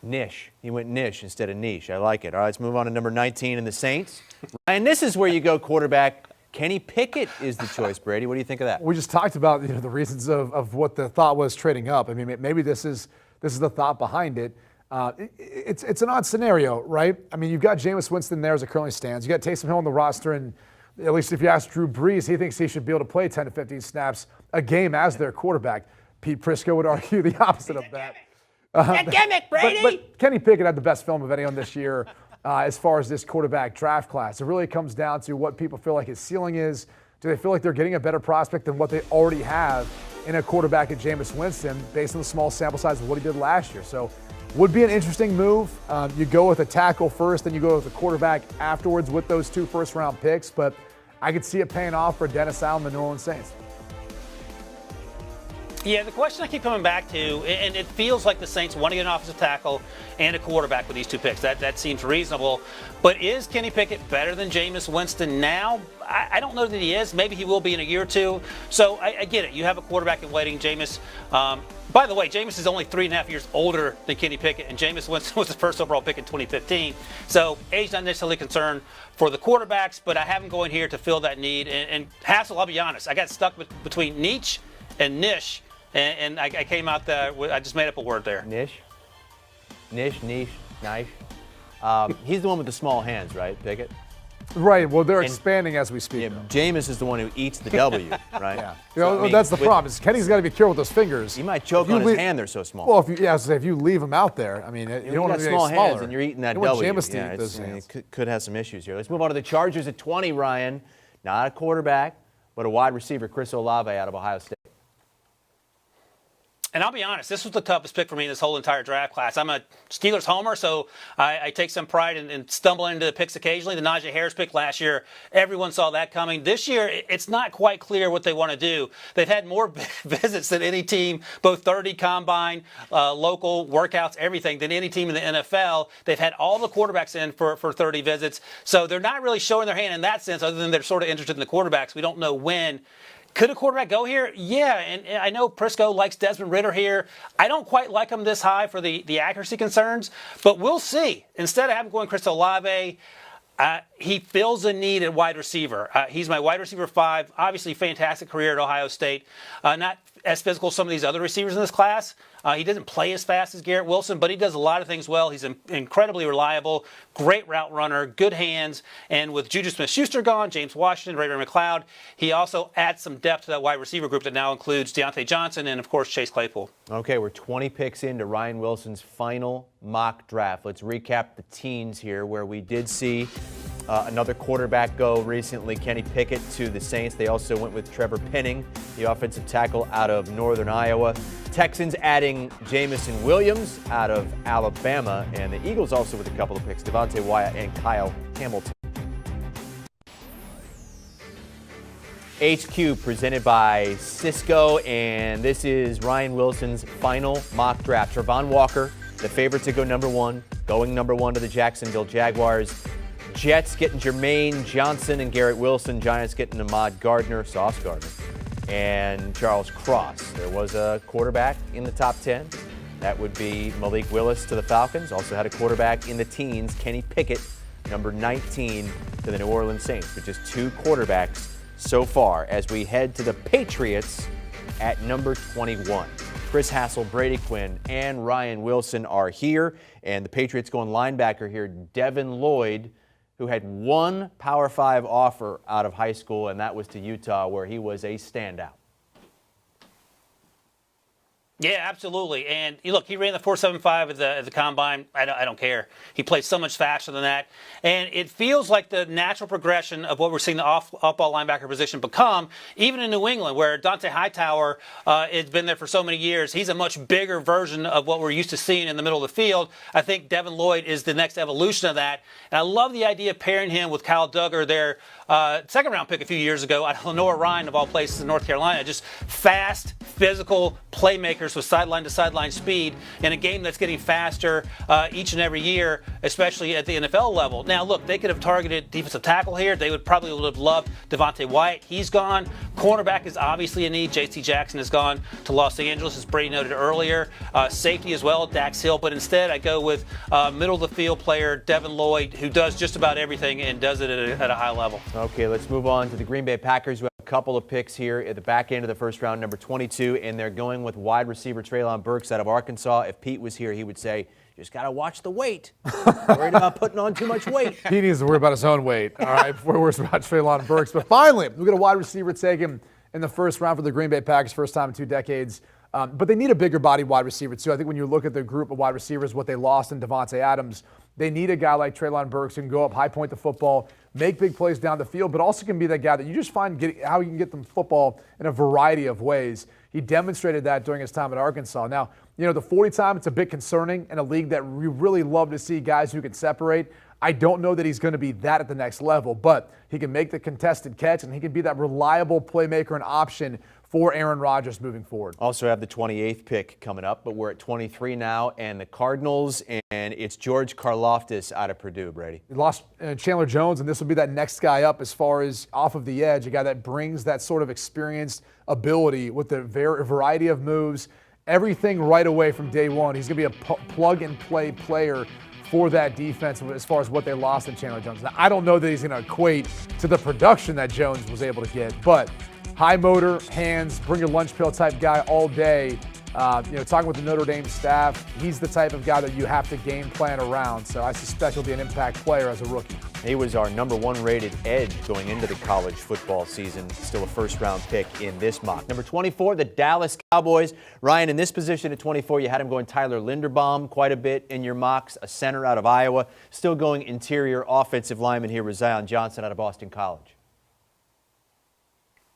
Niche. He went niche instead of niche. I like it. All right, let's move on to number 19 in the Saints. And this is where you go quarterback. Kenny Pickett is the choice, Brady. What do you think of that? We just talked about the reasons of what the thought was trading up. I mean, maybe this is the thought behind it. It's an odd scenario, right? I mean, you've got Jameis Winston there as it currently stands. You got Taysom Hill on the roster, and at least if you ask Drew Brees, he thinks he should be able to play 10 to 15 snaps a game as their quarterback. Pete Prisco would argue the opposite of that. Gimmick, Brady! But Kenny Pickett had the best film of anyone this year. As far as this quarterback draft class, it really comes down to what people feel like his ceiling is. Do they feel like they're getting a better prospect than what they already have in a quarterback at Jameis Winston based on the small sample size of what he did last year? So would be an interesting move. You go with a tackle first, then you go with a quarterback afterwards with those 2 first-round picks. But I could see it paying off for Dennis Allen, the New Orleans Saints. Yeah, the question I keep coming back to, and it feels like the Saints want to get an offensive tackle and a quarterback with these 2 picks. That seems reasonable. But is Kenny Pickett better than Jameis Winston now? I don't know that he is. Maybe he will be in a year or two. So I get it. You have a quarterback in waiting, Jameis. By the way, Jameis is only 3.5 years older than Kenny Pickett, and Jameis Winston was the first overall pick in 2015. So age not necessarily a concern for the quarterbacks, but I have him going here to fill that need. And Hassel, I'll be honest, I got stuck between niche and niche. And I came out there, I just made up a word there. Niche? Niche. He's the one with the small hands, right, Pickett? Right. Well, they're expanding as we speak. Yeah, Jameis is the one who eats the W, right? Yeah. So, I mean, that's the problem. Is Kenny's got to be careful with those fingers. He might choke on his hand. They're so small. Well, if you leave them out there, I mean, you don't want to be small smaller. hands and you're eating that you want W. Jameis to eat those hands. Could have some issues here. Let's move on to the Chargers at 20, Ryan. Not a quarterback, but a wide receiver, Chris Olave out of Ohio State. And I'll be honest, this was the toughest pick for me in this whole entire draft class. I'm a Steelers homer, so I take some pride in stumbling into the picks occasionally. The Najee Harris pick last year, everyone saw that coming. This year, it's not quite clear what they want to do. They've had more visits than any team, both 30 combine, local workouts, everything, than any team in the NFL. They've had all the quarterbacks in for 30 visits. So they're not really showing their hand in that sense, other than they're sort of interested in the quarterbacks. We don't know when. Could a quarterback go here? Yeah, and I know Prisco likes Desmond Ridder here. I don't quite like him this high for the accuracy concerns, but we'll see. Instead of having going Chris Olave, he fills a need at wide receiver. He's my wide receiver 5. Obviously, fantastic career at Ohio State. Not as physical as some of these other receivers in this class. He doesn't play as fast as Garrett Wilson, but he does a lot of things well. He's incredibly reliable, great route runner, good hands. And with Juju Smith-Schuster gone, James Washington, Ray McLeod, he also adds some depth to that wide receiver group that now includes Deontay Johnson and, of course, Chase Claypool. Okay, we're 20 picks into Ryan Wilson's final mock draft. Let's recap the teens here, where we did see another quarterback go recently, Kenny Pickett to the Saints. They also went with Trevor Penning, the offensive tackle out of Northern Iowa. Texans adding Jamison Williams out of Alabama, and the Eagles also with a couple of picks, Devonte Wyatt and Kyle Hamilton. HQ presented by Cisco, and this is Ryan Wilson's final mock draft. Trevon Walker, the favorite to go number 1, going number 1 to the Jacksonville Jaguars. Jets getting Jermaine Johnson and Garrett Wilson. Giants getting Ahmad Gardner, Sauce Gardner, and Charles Cross. There was a quarterback in the top 10. That would be Malik Willis to the Falcons. Also had a quarterback in the teens, Kenny Pickett, number 19 to the New Orleans Saints. With just 2 quarterbacks so far as we head to the Patriots at number 21. Chris Hassel, Brady Quinn, and Ryan Wilson are here. And the Patriots going linebacker here, Devin Lloyd, who had one Power 5 offer out of high school, and that was to Utah, where he was a standout. Yeah, absolutely. And look, he ran the 4.75 at the combine. I don't care. He plays so much faster than that. And it feels like the natural progression of what we're seeing the off-ball linebacker position become, even in New England, where Dante Hightower has been there for so many years. He's a much bigger version of what we're used to seeing in the middle of the field. I think Devin Lloyd is the next evolution of that. And I love the idea of pairing him with Kyle Duggar, their second-round pick a few years ago out of Lenore Ryan, of all places in North Carolina. Just fast, physical playmakers with sideline-to-sideline speed in a game that's getting faster each and every year, especially at the NFL level. Now, look, they could have targeted defensive tackle here. They would have loved Devonte Wyatt. He's gone. Cornerback is obviously a need. J.C. Jackson has gone to Los Angeles, as Brady noted earlier. Safety as well, Dax Hill. But instead, I go with middle-of-the-field player Devin Lloyd, who does just about everything and does it at a high level. Okay, let's move on to the Green Bay Packers. We have a couple of picks here at the back end of the first round, number 22, and they're going with wide receiver Treylon Burks out of Arkansas. If Pete was here, he would say, just got to watch the weight. Worried about putting on too much weight. He needs to worry about his own weight, all right, before he worries about Treylon Burks. But finally, we got a wide receiver taken in the first round for the Green Bay Packers, first time in 2 decades. But they need a bigger body wide receiver, too. I think when you look at the group of wide receivers, what they lost in Devontae Adams, they need a guy like Treylon Burks who can go up, high point the football, make big plays down the field, but also can be that guy that you just find how you can get them football in a variety of ways. He demonstrated that during his time at Arkansas. Now, the 40 time, it's a bit concerning in a league that we really love to see guys who can separate. I don't know that he's going to be that at the next level, but he can make the contested catch, and he can be that reliable playmaker and option for Aaron Rodgers moving forward. Also have the 28th pick coming up, but we're at 23 now, and the Cardinals, and it's George Karlaftis out of Purdue, Brady. They lost Chandler Jones, and this will be that next guy up as far as off of the edge, a guy that brings that sort of experienced ability with a variety of moves, everything right away from day one. He's going to be a plug-and-play player for that defense as far as what they lost in Chandler Jones. Now, I don't know that he's going to equate to the production that Jones was able to get, but high motor, hands, bring your lunch pail type guy all day. Talking with the Notre Dame staff, he's the type of guy that you have to game plan around. So I suspect he'll be an impact player as a rookie. He was our number 1 rated edge going into the college football season. Still a first-round pick in this mock. Number 24, the Dallas Cowboys. Ryan, in this position at 24, you had him going Tyler Linderbaum quite a bit in your mocks, a center out of Iowa. Still going interior offensive lineman here with Zion Johnson out of Boston College.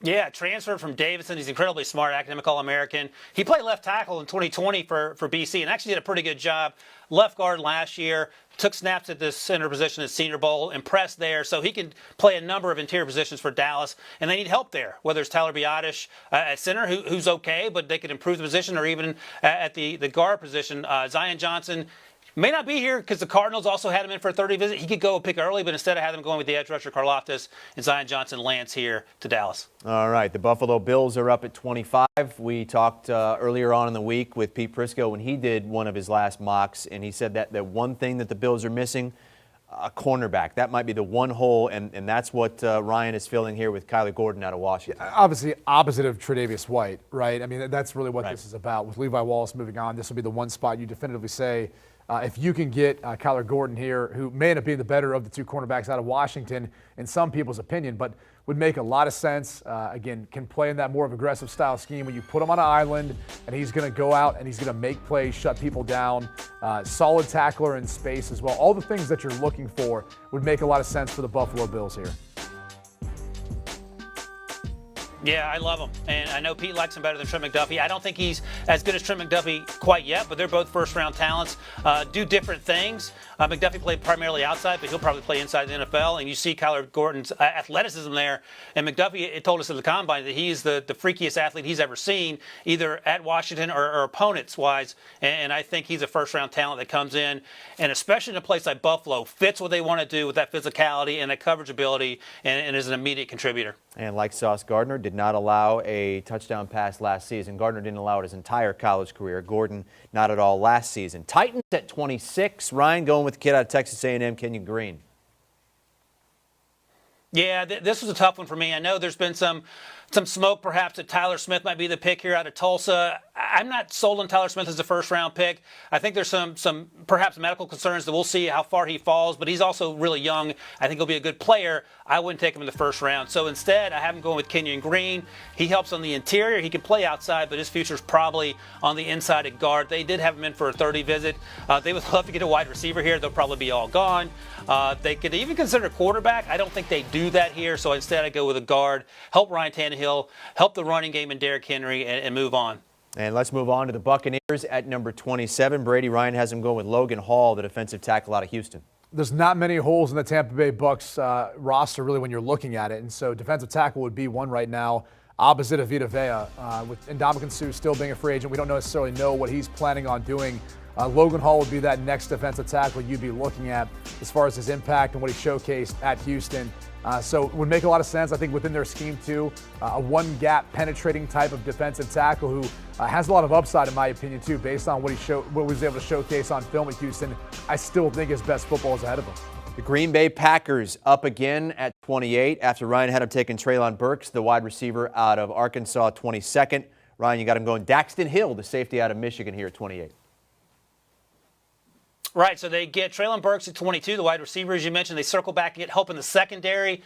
Yeah, transferred from Davidson. He's incredibly smart, academic All-American. He played left tackle in 2020 for BC and actually did a pretty good job. Left guard last year, took snaps at the center position at Senior Bowl, impressed there. So he can play a number of interior positions for Dallas, and they need help there, whether it's Tyler Biadasz at center, who's okay, but they could improve the position, or even at the guard position. Zion Johnson may not be here because the Cardinals also had him in for a 30 visit. He could go a pick early, but instead of having him going with the edge rusher Karlaftis, and Zion Johnson lands here to Dallas. All right, the Buffalo Bills are up at 25. We talked earlier on in the week with Pete Prisco when he did one of his last mocks, and he said that the one thing that the Bills are missing, a cornerback. That might be the one hole, and that's what Ryan is filling here with Kyler Gordon out of Washington. Yeah, obviously, opposite of Tre'Davious White, right? I mean, that's really what this is about. With Levi Wallace moving on, this will be the one spot you definitively say, if you can get Kyler Gordon here, who may end up being the better of the 2 cornerbacks out of Washington in some people's opinion, but would make a lot of sense. Again, can play in that more of aggressive style scheme when you put him on an island and he's going to go out and he's going to make plays, shut people down, solid tackler in space as well. All the things that you're looking for would make a lot of sense for the Buffalo Bills here. Yeah, I love him. And I know Pete likes him better than Trent McDuffie. I don't think he's as good as Trent McDuffie quite yet, but they're both first-round talents, do different things. McDuffie played primarily outside, but he'll probably play inside the NFL. And you see Kyler Gordon's athleticism there. And McDuffie told us at the Combine that he's the freakiest athlete he's ever seen, either at Washington or opponents-wise. And I think he's a first-round talent that comes in, and especially in a place like Buffalo, fits what they want to do with that physicality and that coverage ability, and is an immediate contributor. And like Sauce Gardner, did not allow a touchdown pass last season. Gardner didn't allow it his entire college career. Gordon, not at all last season. Titans at 26. Ryan going with the kid out of Texas A&M, Kenyon Green. Yeah, this was a tough one for me. I know there's been some some smoke perhaps that Tyler Smith might be the pick here out of Tulsa. I'm not sold on Tyler Smith as a first-round pick. I think there's some perhaps medical concerns that we'll see how far he falls, but he's also really young. I think he'll be a good player. I wouldn't take him in the first round. So instead, I have him going with Kenyon Green. He helps on the interior. He can play outside, but his future's probably on the inside at guard. They did have him in for a 30 visit. They would love to get a wide receiver here. They'll probably be all gone. They could even consider a quarterback. I don't think they do that here, so instead I go with a guard, help Ryan Tannehill, help the running game and Derrick Henry, and move on. And let's move on to the Buccaneers at number 27. Brady Ryan has him going with Logan Hall, the defensive tackle out of Houston. There's not many holes in the Tampa Bay Bucs roster really when you're looking at it, and so defensive tackle would be one right now opposite of Vita Vea. With Ndamukong Suh still being a free agent, we don't necessarily know what he's planning on doing. Logan Hall would be that next defensive tackle you'd be looking at as far as his impact and what he showcased at Houston. So it would make a lot of sense, I think, within their scheme too. A one-gap penetrating type of defensive tackle who has a lot of upside, in my opinion, too, based on what he was able to showcase on film at Houston. I still think his best football is ahead of him. The Green Bay Packers up again at 28 after Ryan had him taking Treylon Burks, the wide receiver out of Arkansas, 22nd. Ryan, you got him going Daxton Hill, the safety out of Michigan, here at 28. Right, so they get Treylon Burks at 22, the wide receiver, as you mentioned. They circle back and get help in the secondary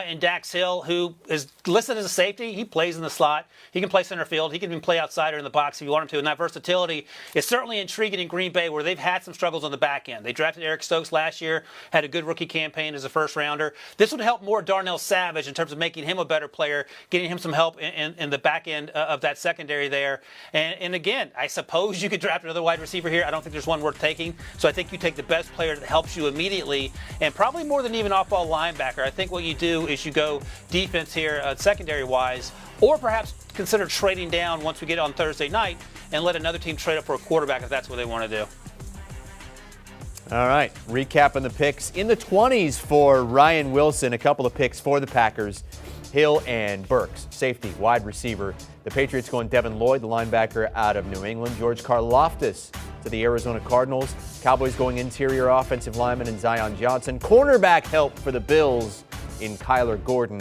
in Dax Hill, who is listed as a safety. He plays in the slot. He can play center field. He can even play outside or in the box if you want him to. And that versatility is certainly intriguing in Green Bay, where they've had some struggles on the back end. They drafted Eric Stokes last year, had a good rookie campaign as a first-rounder. This would help more Darnell Savage in terms of making him a better player, getting him some help in the back end of that secondary there. And again, I suppose you could draft another wide receiver here. I don't think there's one worth taking. So I think you take the best player that helps you immediately, and probably more than even off-ball linebacker. I think what you do is you go defense here, secondary-wise, or perhaps consider trading down once we get on Thursday night and let another team trade up for a quarterback if that's what they want to do. All right, recapping the picks in the 20s for Ryan Wilson, a couple of picks for the Packers. Hill and Burks, safety, wide receiver. The Patriots going Devin Lloyd, the linebacker out of New England. George Karlaftis to the Arizona Cardinals. Cowboys going interior offensive lineman in Zion Johnson. Cornerback help for the Bills in Kyler Gordon.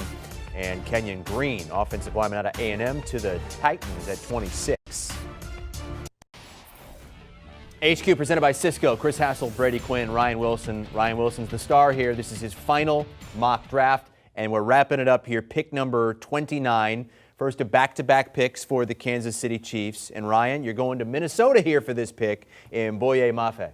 And Kenyon Green, offensive lineman out of A&M to the Titans at 26. HQ presented by Cisco. Chris Hassel, Brady Quinn, Ryan Wilson. Ryan Wilson's the star here. This is his final mock draft. And we're wrapping it up here. Pick number 29. First of back-to-back picks for the Kansas City Chiefs. And Ryan, you're going to Minnesota here for this pick in Boye Mafe.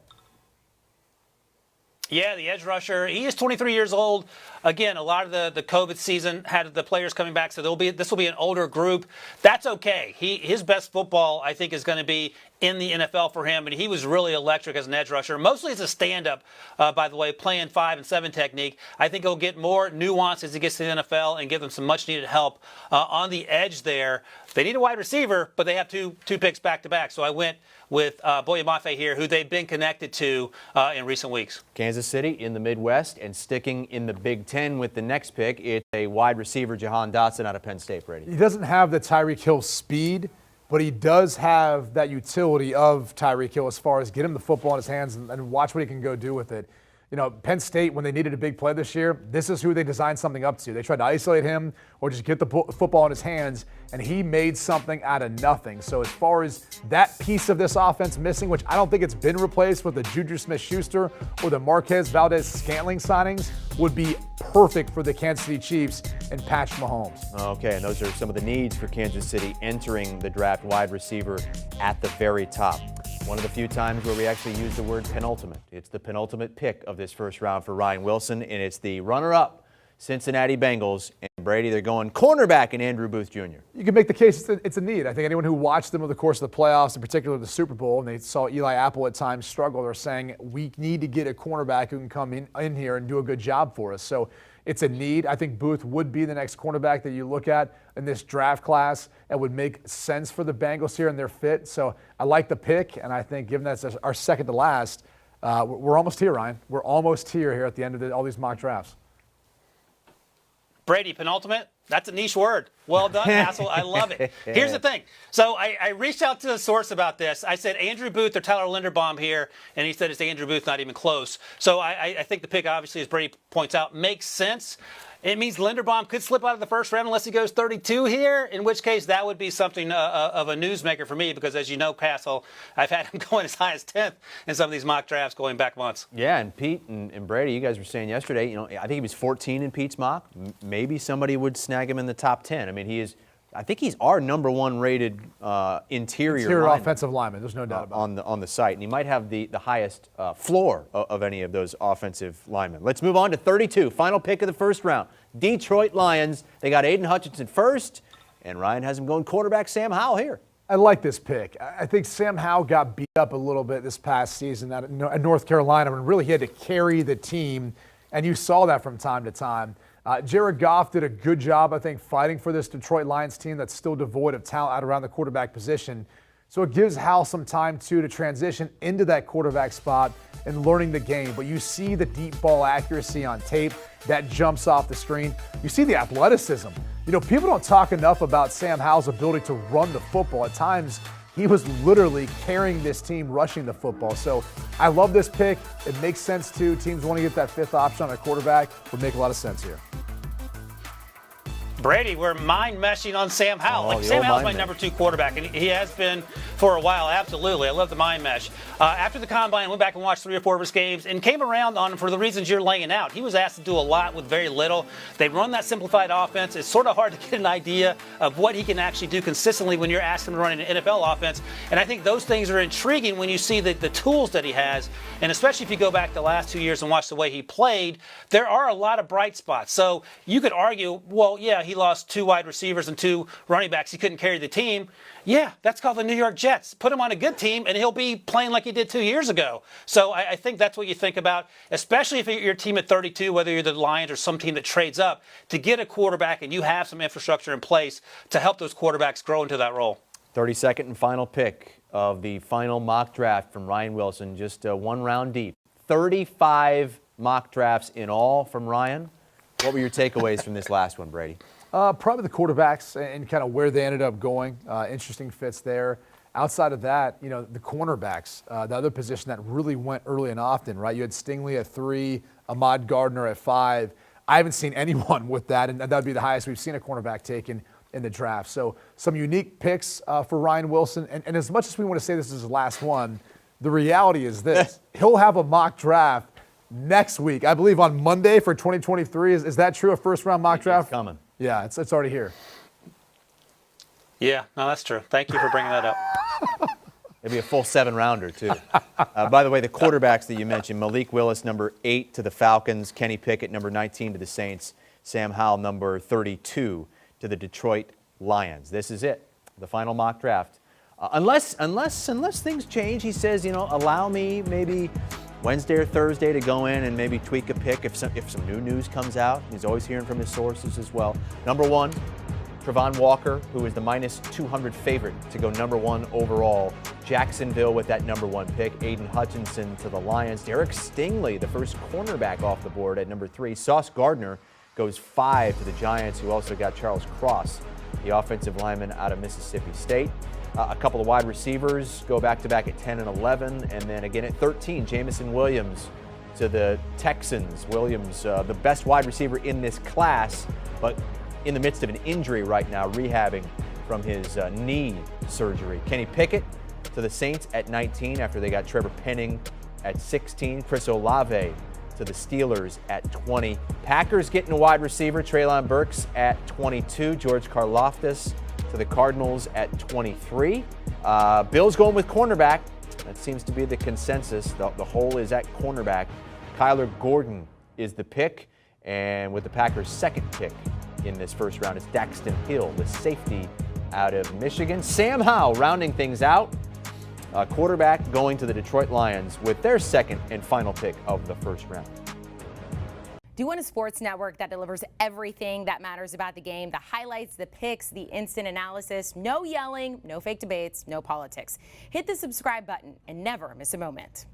Yeah, the edge rusher. He is 23 years old. Again, a lot of the COVID season had the players coming back, so this will be an older group. That's okay. His best football, I think, is going to be in the NFL for him, and he was really electric as an edge rusher, mostly as a stand-up, by the way, playing 5 and 7 technique. I think he'll get more nuance as he gets to the NFL and give them some much-needed help on the edge there. They need a wide receiver, but they have two picks back-to-back, so I went with Boye Mafe here, who they've been connected to in recent weeks. Kansas City in the Midwest, and sticking in the Big Ten with the next pick, it's a wide receiver, Jahan Dawson out of Penn State, Brady. He doesn't have the Tyreek Hill speed, but he does have that utility of Tyreek Hill as far as get him the football in his hands and watch what he can go do with it. You know, Penn State, when they needed a big play this year, this is who they designed something up to. They tried to isolate him or just get the football in his hands, and he made something out of nothing. So as far as that piece of this offense missing, which I don't think it's been replaced with the Juju Smith-Schuster or the Marquez Valdez-Scantling signings, would be perfect for the Kansas City Chiefs and Patrick Mahomes. Okay, and those are some of the needs for Kansas City entering the draft, wide receiver at the very top. One of the few times where we actually use the word penultimate. It's the penultimate pick of this first round for Ryan Wilson, and it's the runner-up Cincinnati Bengals. And Brady, they're going cornerback in Andrew Booth Jr. You can make the case it's a need. I think anyone who watched them over the course of the playoffs, in particular the Super Bowl, and they saw Eli Apple at times struggle, they're saying we need to get a cornerback who can come in here and do a good job for us. So it's a need. I think Booth would be the next cornerback that you look at in this draft class and would make sense for the Bengals here and their fit. So I like the pick, and I think given that's our second to last, we're almost here, Ryan. We're almost here at the end of all these mock drafts. Brady, penultimate? That's a niche word. Well done, Hassel. I love it. Here's the thing. So I reached out to a source about this. I said Andrew Booth or Tyler Linderbaum here, and he said it's Andrew Booth, not even close. So I think the pick, obviously, as Brady points out, makes sense. It means Linderbaum could slip out of the first round unless he goes 32 here, in which case that would be something of a newsmaker for me because, as you know, Castle, I've had him going as high as 10th in some of these mock drafts going back months. Yeah, and Pete and Brady, you guys were saying yesterday, I think he was 14 in Pete's mock. Maybe somebody would snag him in the top 10. I mean, I think he's our number 1 rated interior lineman, offensive lineman. There's no doubt about it. On the site, and he might have the highest floor of any of those offensive linemen. Let's move on to 32, final pick of the first round. Detroit Lions. They got Aiden Hutchinson first, and Ryan has him going quarterback Sam Howell here. I like this pick. I think Sam Howell got beat up a little bit this past season at North Carolina when really he had to carry the team, and you saw that from time to time. Jared Goff did a good job, I think, fighting for this Detroit Lions team that's still devoid of talent out around the quarterback position. So it gives Howell some time, too, to transition into that quarterback spot and learning the game. But you see the deep ball accuracy on tape that jumps off the screen. You see the athleticism. People don't talk enough about Sam Howell's ability to run the football. At times, he was literally carrying this team rushing the football. So I love this pick. It makes sense, too. Teams want to get that 5th option on a quarterback. Would make a lot of sense here. Brady, we're mind meshing on Sam Howell. Sam Howell's my number 2 quarterback, and he has been for a while. Absolutely, I love the mind mesh. After the combine, I went back and watched 3 or 4 of his games, and came around on him for the reasons you're laying out. He was asked to do a lot with very little. They run that simplified offense. It's sort of hard to get an idea of what he can actually do consistently when you're asking him to run an NFL offense. And I think those things are intriguing when you see the tools that he has, and especially if you go back the last 2 years and watch the way he played. There are a lot of bright spots. So you could argue, well, yeah, he lost 2 wide receivers and 2 running backs. He couldn't carry the team. Yeah, that's called the New York Jets. Put him on a good team, and he'll be playing like he did 2 years ago. So I think that's what you think about, especially if you're your team at 32, whether you're the Lions or some team that trades up, to get a quarterback and you have some infrastructure in place to help those quarterbacks grow into that role. 32nd and final pick of the final mock draft from Ryan Wilson, just 1 round deep. 35 mock drafts in all from Ryan. What were your takeaways from this last one, Brady? Probably the quarterbacks and kind of where they ended up going. Interesting fits there. Outside of that, the cornerbacks, the other position that really went early and often, right? You had Stingley at 3, Ahmad Gardner at 5. I haven't seen anyone with that, and that would be the highest we've seen a cornerback taken in the draft. So some unique picks for Ryan Wilson. And as much as we want to say this is his last one, the reality is this. He'll have a mock draft next week, I believe on Monday for 2023. Is that true, a first-round mock draft? It's coming. Yeah, it's already here. Yeah, no, that's true. Thank you for bringing that up. It'll be a full 7-rounder, too. By the way, the quarterbacks that you mentioned, Malik Willis, number 8 to the Falcons, Kenny Pickett, number 19 to the Saints, Sam Howell, number 32 to the Detroit Lions. This is it, the final mock draft. Unless things change, he says, allow me maybe Wednesday or Thursday to go in and maybe tweak a pick if some new news comes out. He's always hearing from his sources as well. Number 1, Travon Walker, who is the minus 200 favorite to go number 1 overall. Jacksonville with that number 1 pick. Aiden Hutchinson to the Lions. Derek Stingley, the first cornerback off the board at number 3. Sauce Gardner goes 5 to the Giants, who also got Charles Cross, the offensive lineman out of Mississippi State. A couple of wide receivers go back-to-back at 10 and 11, and then again at 13, Jamison Williams to the Texans. Williams, the best wide receiver in this class, but in the midst of an injury right now, rehabbing from his knee surgery. Kenny Pickett to the Saints at 19 after they got Trevor Penning at 16. Chris Olave to the Steelers at 20. Packers getting a wide receiver, Treylon Burks at 22. George Karlaftis to the Cardinals at 23. Bills going with cornerback. That seems to be the consensus. The hole is at cornerback. Kyler Gordon is the pick. And with the Packers' second pick in this first round, it's Daxton Hill, the safety out of Michigan. Sam Howell rounding things out. Quarterback going to the Detroit Lions with their second and final pick of the first round. Do you want a sports network that delivers everything that matters about the game? The highlights, the picks, the instant analysis, no yelling, no fake debates, no politics. Hit the subscribe button and never miss a moment.